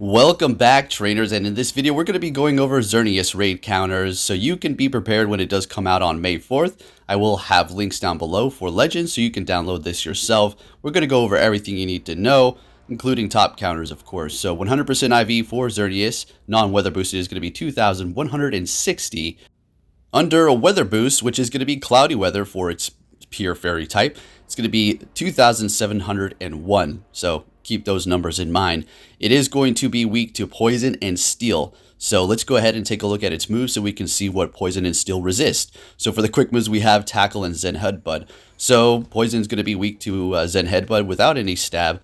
Welcome back, trainers, and in this video we're going to be going over Xerneas Raid counters so you can be prepared when it does come out on May 4th. I will have links down below for Legends so you can download this yourself. We're going to go over everything you need to know, including top counters, of course. So 100% IV for Xerneas, non-weather boosted is going to be 2,160. Under a weather boost, which is going to be cloudy weather for its pure fairy type, it's going to be 2,701. So keep those numbers in mind. It is going to be weak to poison and steel. So let's go ahead and take a look at its moves so we can see what poison and steel resist. So for the quick moves, we have tackle and Zen Headbutt. So poison is going to be weak to Zen Headbutt without any stab.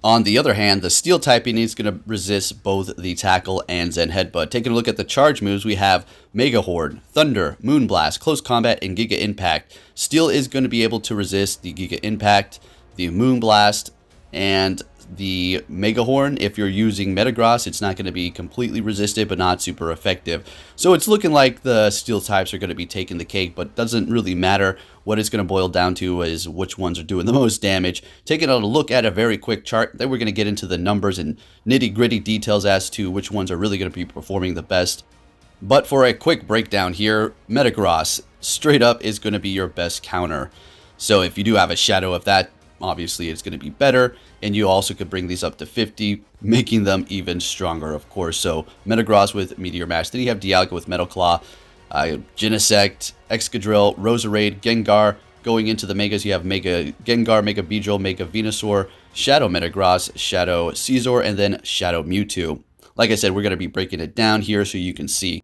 On the other hand, the steel typing is going to resist both the tackle and Zen Headbutt. Taking a look at the charge moves, we have Mega Horde, Thunder, Moonblast, Close Combat, and Giga Impact. Steel is going to be able to resist the Giga Impact, the Moonblast, and the Mega Horn. If you're using Metagross, it's not going to be completely resisted, but not super effective. So it's looking like the steel types are going to be taking the cake, but doesn't really matter. What it's going to boil down to is which ones are doing the most damage. Taking a look at a very quick chart, then we're going to get into the numbers and nitty-gritty details as to which ones are really going to be performing the best. But for a quick breakdown here, Metagross straight up is going to be your best counter. So if you do have a shadow of that, obviously it's going to be better, and you also could bring these up to 50, making them even stronger, of course. So Metagross with Meteor Mash, then you have Dialga with Metal Claw, Genesect, Excadrill, Roserade, Gengar. Going into the Megas, you have Mega Gengar, Mega Beedrill, Mega Venusaur, Shadow Metagross, Shadow Caesar, and then Shadow Mewtwo. Like I said, we're going to be breaking it down here so you can see.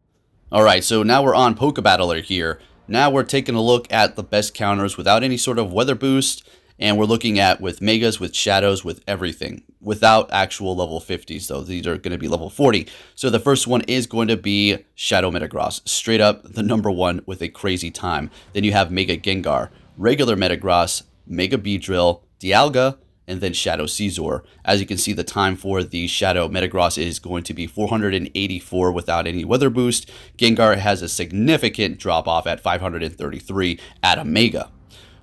Alright, so now we're on Pokebattler here. Now we're taking a look at the best counters without any sort of weather boost. And we're looking at with Megas, with Shadows, with everything. Without actual level 50s, though. These are going to be level 40. So the first one is going to be Shadow Metagross. Straight up the number one with a crazy time. Then you have Mega Gengar, regular Metagross, Mega Beedrill, Dialga, and then Shadow Caesar. As you can see, the time for the Shadow Metagross is going to be 484 without any weather boost. Gengar has a significant drop off at 533 at a Mega.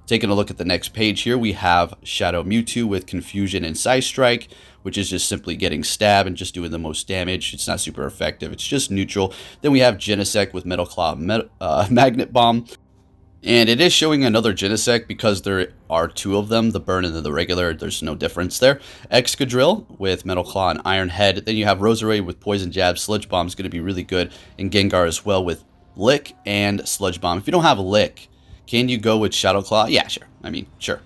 Taking a look at the next page here, we have Shadow Mewtwo with Confusion and Psy Strike, which is just simply getting stabbed and just doing the most damage. It's not super effective. It's just neutral. Then we have Genesect with Metal Claw, Magnet Bomb. And it is showing another Genesect because there are two of them, the burn and then the regular. There's no difference there. Excadrill with Metal Claw and Iron Head. Then you have Roserade with Poison Jab. Sludge Bomb is going to be really good. And Gengar as well with Lick and Sludge Bomb. If you don't have Lick, can you go with Shadow Claw? Yeah, sure. I mean, sure.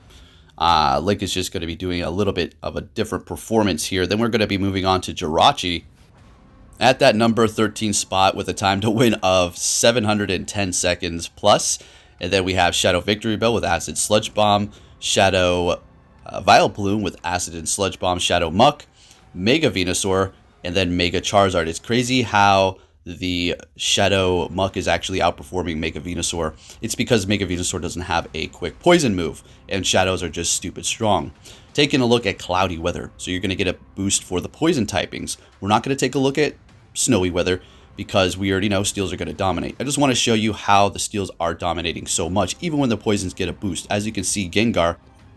Lick is just going to be doing a little bit of a different performance here. Then we're going to be moving on to Jirachi at that number 13 spot with a time to win of 710 seconds plus. And then we have Shadow Victory Bell with Acid Sludge Bomb, Shadow Vileplume with Acid and Sludge Bomb, Shadow Muck, Mega Venusaur, and then Mega Charizard. It's crazy how the Shadow Muck is actually outperforming Mega Venusaur. It's because Mega Venusaur doesn't have a quick poison move, and Shadows are just stupid strong. Taking a look at cloudy weather, so you're going to get a boost for the poison typings. We're not going to take a look at snowy weather because we already know steels are going to dominate. I just want to show you how the steels are dominating so much, even when the poisons get a boost. As you can see, Gengar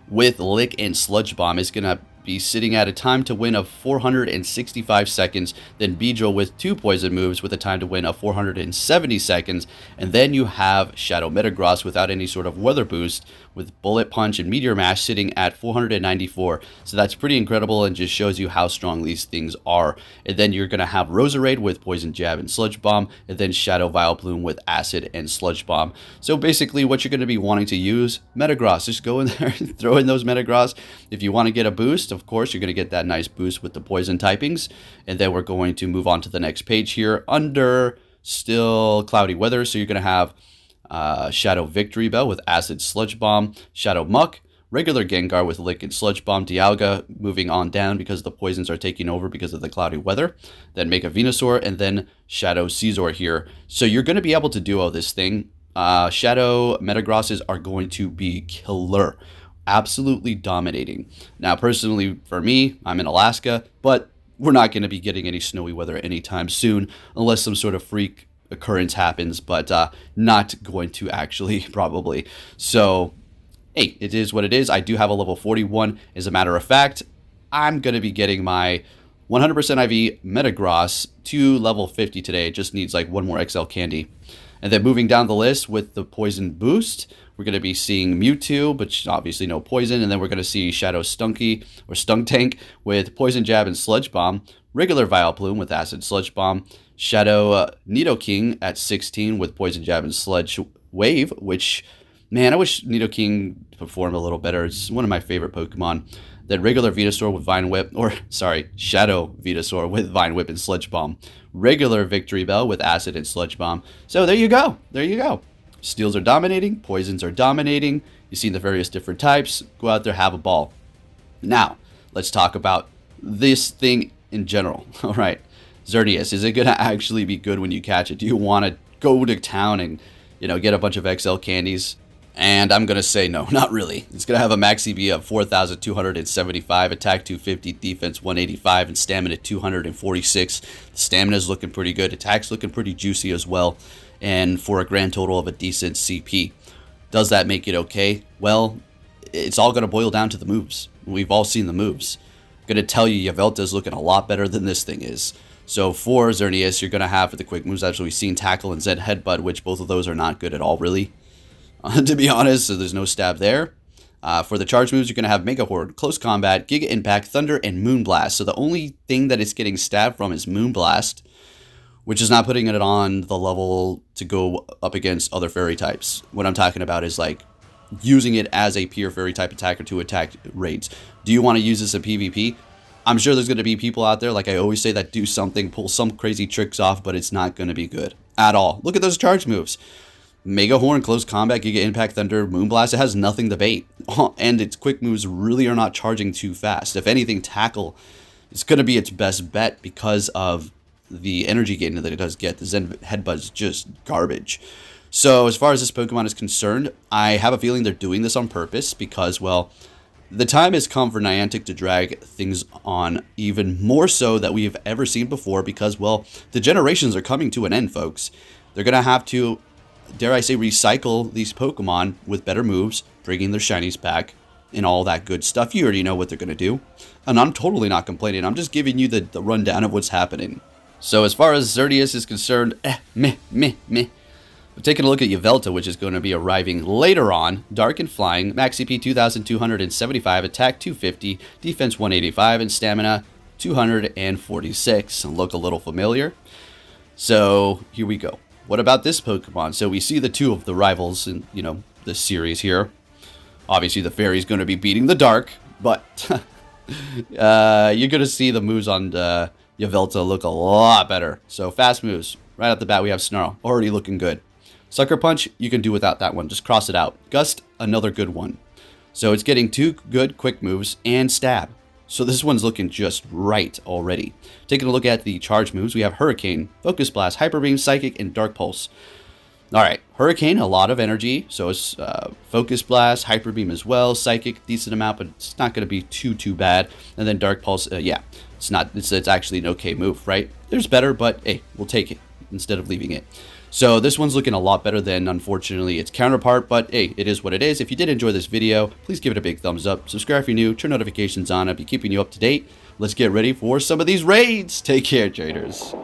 with Lick and Sludge Bomb is going to be sitting at a time to win of 465 seconds, then Beedrill with two poison moves with a time to win of 470 seconds, and then you have Shadow Metagross without any sort of weather boost with Bullet Punch and Meteor Mash sitting at 494. So that's pretty incredible and just shows you how strong these things are. And then you're going to have Roserade with Poison Jab and Sludge Bomb, and then Shadow Vileplume with Acid and Sludge Bomb. So basically what you're going to be wanting to use, Metagross. Just go in there and throw in those Metagross. If you want to get a boost, of course, you're going to get that nice boost with the poison typings. And then we're going to move on to the next page here under still cloudy weather. So you're going to have Shadow Victory Bell with Acid Sludge Bomb, Shadow Muck, regular Gengar with Lick and Sludge Bomb, Dialga moving on down because the poisons are taking over because of the cloudy weather, then Mega Venusaur, and then Shadow Caesar here. So you're going to be able to do all this thing. Shadow Metagrosses are going to be killer. Absolutely dominating. Now, personally, for me, I'm in Alaska, but we're not going to be getting any snowy weather anytime soon unless some sort of freak occurrence happens, but not going to actually, probably. So, hey, it is what it is. I do have a level 41. As a matter of fact, I'm going to be getting my 100% IV Metagross to level 50 today. It just needs like one more XL candy. And then moving down the list with the poison boost, we're going to be seeing Mewtwo, but obviously no poison. And then we're going to see Shadow Stunky or Stuntank with Poison Jab and Sludge Bomb. Regular Vileplume with Acid Sludge Bomb. Shadow Nidoking at 16 with Poison Jab and Sludge Wave, which, man, I wish Nidoking performed a little better. It's one of my favorite Pokemon. Then regular Venusaur with Vine Whip, or sorry, Shadow Venusaur with Vine Whip and Sludge Bomb. Regular Victory Bell with Acid and Sludge Bomb. So there you go. There you go. Steels are dominating. Poisons are dominating. You've seen the various different types. Go out there, have a ball. Now, let's talk about this thing in general. All right. Xerneas, is it going to actually be good when you catch it? Do you want to go to town and, get a bunch of XL candies? And I'm going to say no, not really. It's going to have a max EV of 4,275, attack 250, defense 185, and stamina 246. The stamina's looking pretty good. Attack's looking pretty juicy as well. And for a grand total of a decent CP. Does that make it okay? Well, it's all going to boil down to the moves. We've all seen the moves. I'm going to tell you, Yvelta is looking a lot better than this thing is. So for Xerneas, you're going to have for the quick moves, actually, we've seen Tackle and Zen Headbutt, which both of those are not good at all, really. To be honest, so there's no stab there. For the charge moves, you're going to have Mega Horde, Close Combat, Giga Impact, Thunder, and Moonblast. So the only thing that it's getting stabbed from is Moonblast, which is not putting it on the level to go up against other fairy types. What I'm talking about is like using it as a pure fairy type attacker to attack raids. Do you want to use this in PvP? I'm sure there's going to be people out there, like I always say, that do something, pull some crazy tricks off, but it's not going to be good at all. Look at those charge moves. Mega Horn, Close Combat, Giga Impact, Thunder, Moonblast, it has nothing to bait. And its quick moves really are not charging too fast. If anything, Tackle is going to be its best bet because of the energy gain that it does get. The Zen Headbutt is just garbage. So as far as this Pokemon is concerned, I have a feeling they're doing this on purpose because, well, the time has come for Niantic to drag things on even more so that we have ever seen before because, well, the generations are coming to an end, folks. They're going to have to, dare I say, recycle these Pokemon with better moves, bringing their shinies back, and all that good stuff. You already know what they're going to do. And I'm totally not complaining. I'm just giving you the rundown of what's happening. So as far as Xerneas is concerned, meh. We're taking a look at Yvelta, which is going to be arriving later on. Dark and Flying, max CP 2,275, attack 250, defense 185, and stamina 246. Look a little familiar. So here we go. What about this Pokemon? So we see the two of the rivals in, this series here. Obviously, the Fairy's going to be beating the Dark, but you're going to see the moves on Yvelta look a lot better. So fast moves. Right off the bat, we have Snarl. Already looking good. Sucker Punch, you can do without that one. Just cross it out. Gust, another good one. So it's getting two good quick moves and Stab. So this one's looking just right already. Taking a look at the charge moves, we have Hurricane, Focus Blast, Hyper Beam, Psychic, and Dark Pulse. Alright, Hurricane, a lot of energy. So it's Focus Blast, Hyper Beam as well, Psychic, decent amount, but it's not going to be too bad. And then Dark Pulse, yeah, it's actually an okay move, right? There's better, but hey, we'll take it instead of leaving it. So this one's looking a lot better than, unfortunately, its counterpart, but hey, it is what it is. If you did enjoy this video, please give it a big thumbs up. Subscribe if you're new, turn notifications on. I'll be keeping you up to date. Let's get ready for some of these raids. Take care, traders.